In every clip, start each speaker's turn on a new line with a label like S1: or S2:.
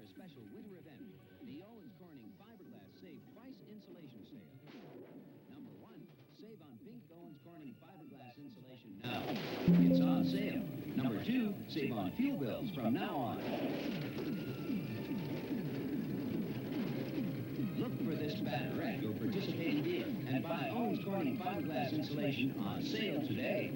S1: for a special winter event, the Owens Corning Fiberglass Save Price Insulation Sale. Number 1, save on pink Owens Corning Fiberglass Insulation now. It's on sale. Number 2, save on fuel bills from now on. Look for this banner at your participating dealer and buy Owens Corning Fiberglass Insulation on sale today.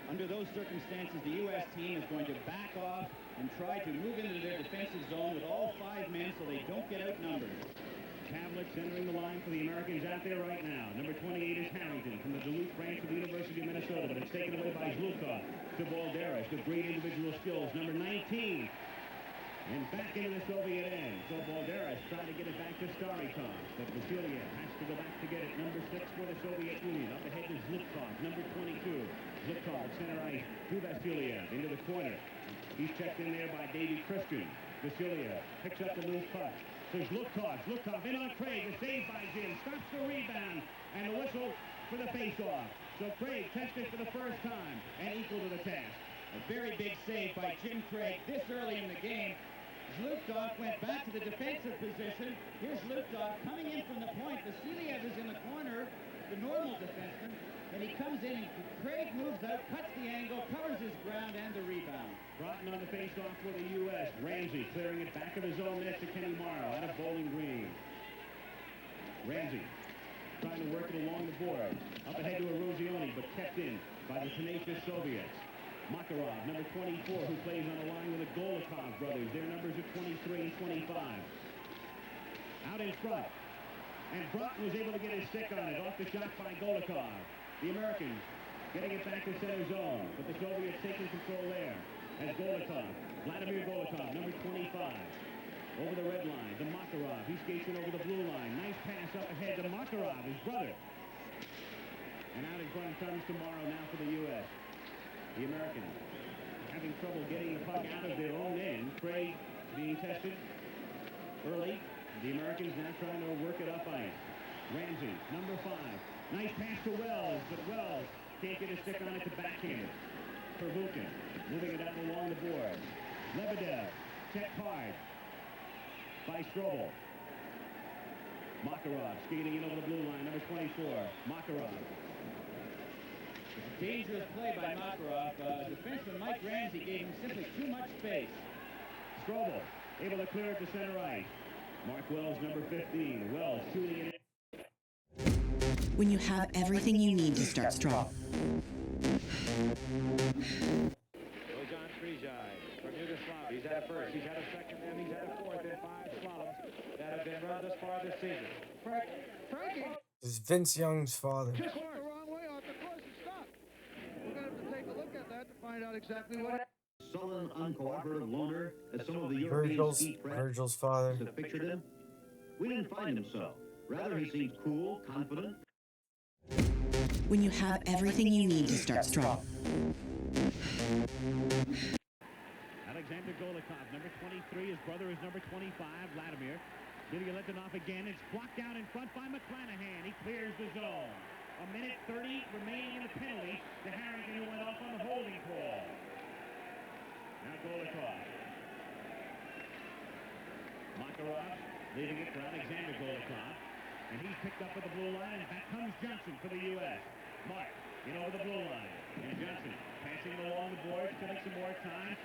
S2: Under those circumstances, the U.S. team is going to back off and try to move into their defensive zone with all 5 men so they don't get outnumbered.
S3: Tavlich centering the line for the Americans out there right now. Number 28 is Harrington from the Duluth branch of the University of Minnesota, but it's taken away by Zlukov to Balderas with great individual skills. Number 19. And back into the Soviet end. So Balderas trying to get it back to Starikov. But Vasiliev has to go back to get it. Number 6 for the Soviet Union. Up ahead is Zlukov. Number 22. Zlukov at center ice to Vasiliev into the corner. He's checked in there by Davey Christian. Vasiliev picks up the loose puck. So Zlukov in on Craig. The save by Jim. Stops the rebound. And the whistle for the face-off. So Craig tested for the first time and equal to the task.
S2: A very big save by Jim Craig this early in the game. Zlukov went back to the defensive position. Here's Zlukov coming in from the point. Vasiliev is in the corner, the normal defenseman, and he comes in and Craig moves out, cuts the angle, covers his ground, and the rebound.
S3: Broughton on the face-off for the U.S. Ramsey clearing it back of his own net to Kenny Morrow out of Bowling Green. Ramsey trying to work it along the board. Up ahead to Erozioni, but kept in by the tenacious Soviets. Makarov, number 24, who plays on the line with the Golikov brothers. Their numbers are 23 and 25. Out in front. And Broughton was able to get his stick on it. Off the shot by Golikov. The Americans getting it back to center zone. But the Soviets taking control there. As Golikov, Vladimir Golikov, number 25. Over the red line to Makarov. He's skating over the blue line. Nice pass up ahead to Makarov, his brother. And out in front comes tomorrow now for the U.S. The Americans having trouble getting the puck out of their own end. Craig being tested early. The Americans now trying to work it up ice. Ramsey, number 5. Nice pass to Wells, but Wells can't get a stick on it to backhand it. Pervukin moving it up along the board. Lebedev checked hard by Strobel. Makarov skating in over the blue line, number 24. Makarov.
S2: Dangerous play by Makarov. Defenseman Mike Ramsey gave him simply too much space.
S3: Strobel able to clear it to center ice. Mark Wells, number 15. Wells shooting it.
S4: When you have everything you need to start strong.
S3: John Strizai from Yugoslavia. He's had a first, he's had a second, and he's had a fourth in 5 slaloms that have been run thus far this season.
S5: Frankie!
S6: This is Vince Young's father.
S5: Just went the wrong way off the course and stopped. We're going to have to take a look at that to find out exactly what happened.
S7: Sullen, uncooperative loner, as some of the European ski
S6: Virgil's father.
S7: have pictured him. We didn't find him so. Rather, he seemed cool, confident.
S4: When you have everything you need to start strong.
S3: Alexander Golikov, number 23. His brother is number 25, Vladimir. Ilya Letonov again. It's blocked out in front by McClanahan. He clears the zone. 1:30 remaining in the penalty to Harrington, who went off on the holding call. Now Golikov. Makarov leaving it for Alexander Golikov. And he's picked up at the blue line, and back comes Johnson for the U.S. Mark in over the blue line. And Johnson passing along the boards, killing some more time.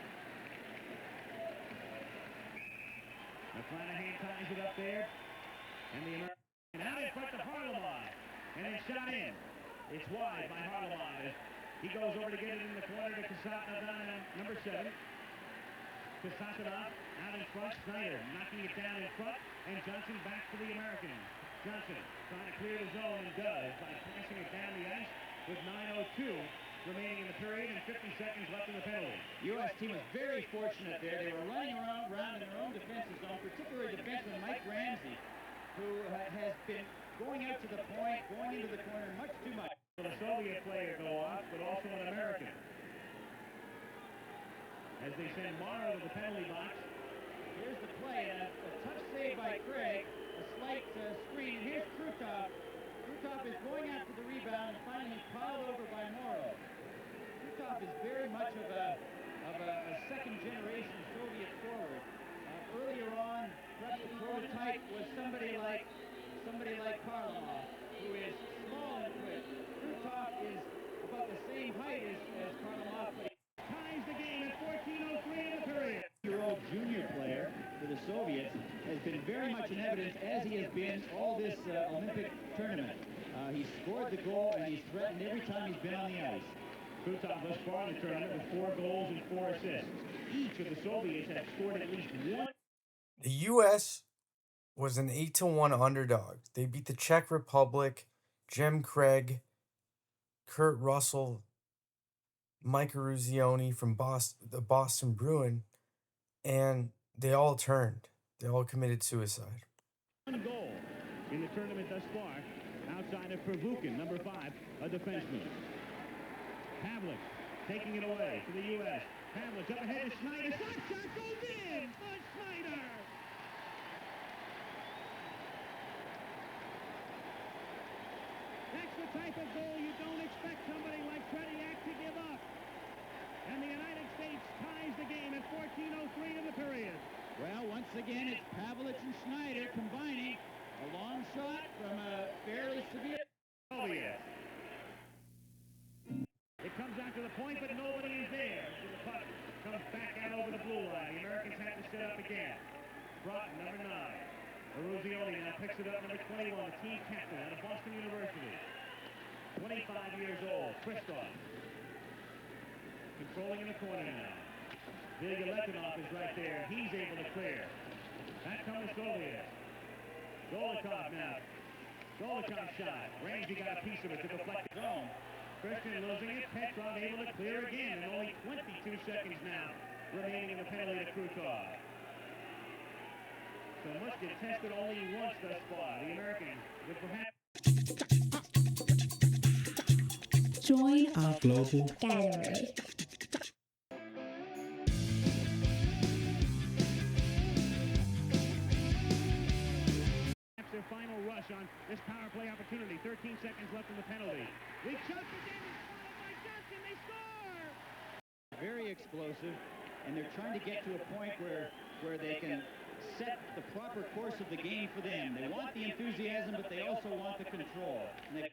S3: McClanahan ties it up there. And the American out in front to Harlamov. And it's shot in. It's wide by Harlamov as he goes over to get it in the corner to Kasatonov, number 7. Kasatonov out in front. Snyder knocking it down in front. And Johnson back for the Americans. Johnson trying to clear the zone and does by passing it down the ice with 9:02 remaining in the period and 50 seconds left in the penalty.
S2: U.S. team was very fortunate there. They were running around in their own defensive zone, particularly defenseman Mike Ramsey, who has been going out to the point, going into the corner much too much.
S3: A Soviet player go off, but also an American. As they send Morrow to the penalty box.
S2: Here's the play, and a tough save by Craig. A slight screen. Here's Krutov. Krutov is going after the rebound, and finally he's piled over by Morrow. Krutov is very much of a of a second-generation Soviet forward. Earlier on, perhaps the prototype was somebody like Karlamov, who is small and quick. Krutov is about the same height as Karlamov, but he
S3: Ties the game at 14:03 in the period.
S2: year-old junior player for the Soviets has been very much in evidence, as he has been all this Olympic tournament. He scored the goal, and he's threatened every time he's been on the ice.
S3: Krutov thus far in the tournament with 4 goals and 4 assists. Each of the Soviets have scored at least one.
S6: The U.S. was an 8-1 underdog. They beat the Czech Republic, Jim Craig, Kurt Russell, Mike Eruzione from the Boston Bruin, and they all turned. They all committed suicide.
S3: 1 goal in the tournament thus far, outside of Pervukin, number 5, a defenseman. Pavlik taking it away to the U.S. Pavlik's up ahead to Schneider. Shot goes in for Schneider. That's the type of goal you don't expect somebody like Tretiak to give up. And the United States ties the game at 14:03 in the period.
S2: Well, once again, it's Pavlich and Schneider combining a long shot from a fairly severe...
S3: Soviet. It comes out to the point, but nobody is there. So the puck comes back out over the blue line. The Americans have to set up again. Broughton, number 9. Eruzione now picks it up, number 21, the team captain out of Boston University. 25 years old, Christoph. Controlling in the corner now. Big Letonov is right there. He's able to clear. Back comes the Soviets. Golikov now. Golikov shot. Ramsey got a piece of it to deflect the zone. Christian losing it. Petrov able to clear again. And only 22 seconds now remaining in the penalty to Krutov. So much get tested only once thus far. The Americans would perhaps...
S4: Join our global
S8: gallery.
S3: That's their final rush on this power play opportunity. 13 seconds left in the penalty. They shot again. It's followed by Johnson. They score!
S2: Very explosive, and they're trying to get to a point where they can set the proper course of the game for them. They want the enthusiasm, but they also want the control. And they